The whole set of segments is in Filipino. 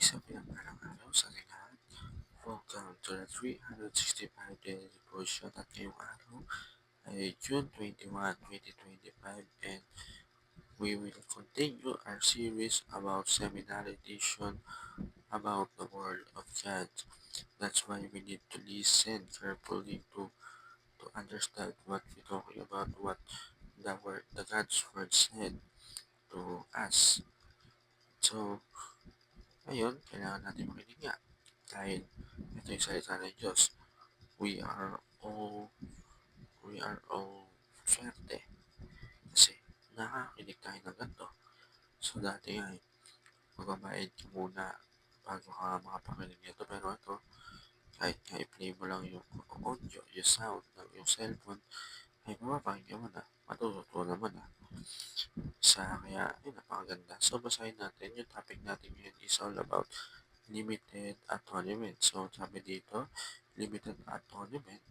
Isang pinagpalang araw sa ating lahat. Welcome to the 365 Daily Devotion at ngayong araw ay June 21, 2025 and we will continue our series about Seminar Edition about the Word of God. That's why we need to listen carefully to understand what we're talking about, what the God's Word said to us. So, ngayon, kailangan natin makinig nga dahil ito yung salita ng Diyos. We are all swerte kasi nakakinig tayo ng ganito. So, dati nga magbabayad ka muna bago ka makapakinig nito. Pero ito, kahit nga i-play mo lang yung audio, yung sound ng yung cellphone, ay mapapakinggan mo na, matututunan mo na. Kaya, yun, napakaganda. So, basahin natin. Yung topic natin ngayon is all about limited atonement. So, sabi dito, limited atonement,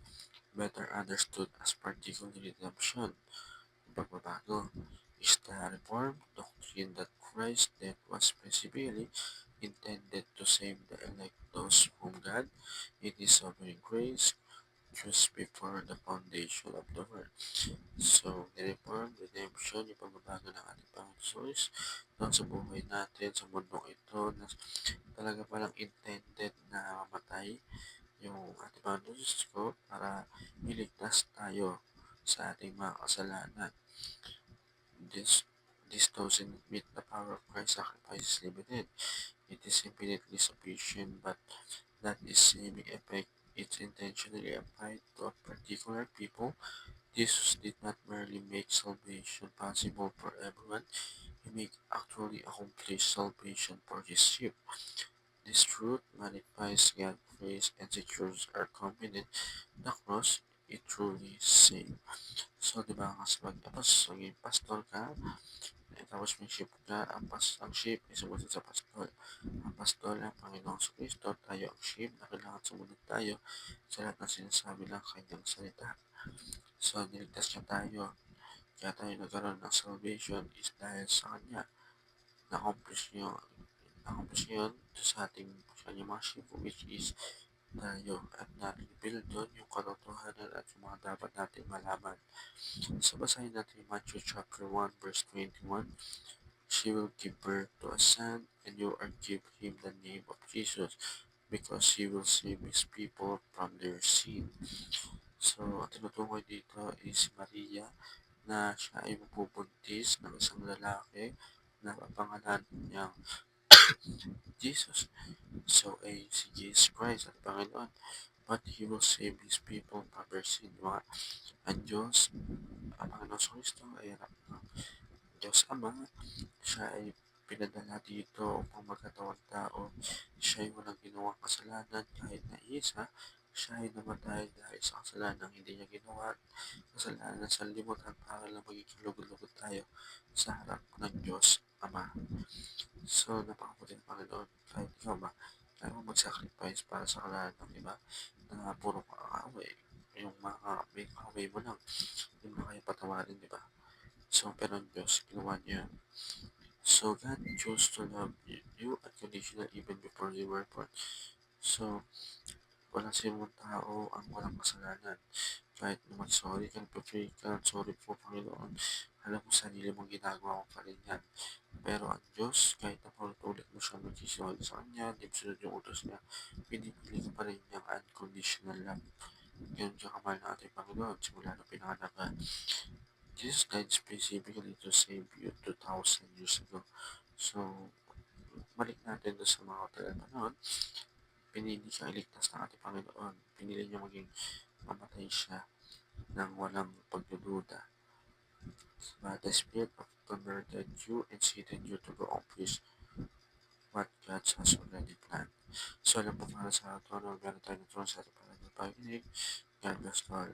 better understood as particular redemption. Pagbabago is the reformed doctrine that Christ's death was specifically intended to save the elect, those whom God, in His sovereign grace, chose before the foundation of the world. So, the reformed redemption, yung pagbabago ng ating Panginoon sa buhay natin, sa mundong ito, na talaga palang intended na mamatay yung ating Panginoon ko para iligtas tayo sa ating mga kasalanan. This doesn't meet the power of Christ's sacrifice is limited. It is infinitely sufficient, but that is saving effect. It's intentionally applied to a particular people. Jesus did not merely make salvation possible for everyone, He actually accomplished salvation for His sheep. This truth magnifies God's grace and secures our confidence the cross it truly saved. So, di ba, tapos maging pastor ka, tapos may sheep ka, ang sheep ay sumunod sa pastor. Ang pastor ang Panginoong Kristo, tayo ang sheep na kailangan sumunod tayo sa lahat ng sinasabi ng kanyang salita. So, niligtas niya tayo. Kaya tayo nagkaroon ng salvation is dahil sa Kanya. Na-accomplish yun sa ating kanyang mga sheep, which is tayo, at na-reveal doon yung katotohanan at yung mga dapat natin malaman. So, basahin natin Matthew chapter 1 verse 21. She will give birth to a son, and you are give him the name of Jesus, because he will save his people from their sin. So, ang tinutukoy dito is si Maria, na siya ay mabubuntis ng isang lalaki na papangalan niyang Jesus. So, ay si Jesus Christ at Panginoon. But He will save His people from their sin. Ang Diyos, ang Panginoon sa Kristo ay anak ng Diyos Ama. Siya ay pinadala dito upang magkatawang tao. Siya ay walang ginawang kasalanan kahit na isa. Siya ay namatay dahil sa kasalanan hindi niya ginawa. Kasalanan sa limutan para lang magiging lugod-lugod tayo sa harap ng Diyos Ama. So, napakabuti ng Panginoon. Kahit ikaw ba, kaya mo mag-sacrifice para sa kasalanan ng iba na puro kakaway. Yung mga may kakaway mo lang, hindi mo kaya patawarin, di ba? So, pero ang Diyos, ginawa niya. So, God chose to love you unconditionally even before you were born. So, walang sinong tao ang walang kasalanan. Kahit naman sorry ka, nagpa-pray ka, sorry po Panginoon, alam mo sarili mong ginagawa ko pa rin yan. Pero ang Diyos, kahit na paulit-ulit mo siya magsisinunod sa Kanya, di sunod yung utos niya, pinipili ka pa rin niyang unconditional love. Ganun siya kamahal ng ating Panginoon, simula na pinanganak ka. Jesus died specifically to save you 2,000 years ago. So, balik natin doon sa mga katagal panahon, pinili siya iligtas ng ating Panginoon. Pinili niya maging mamatay siya nang walang pagdududa. But the Spirit of converted you and seated you to accomplish what God has already planned. So, alam po para sa ito, meron tayo na sa ating panaginig. God bless all.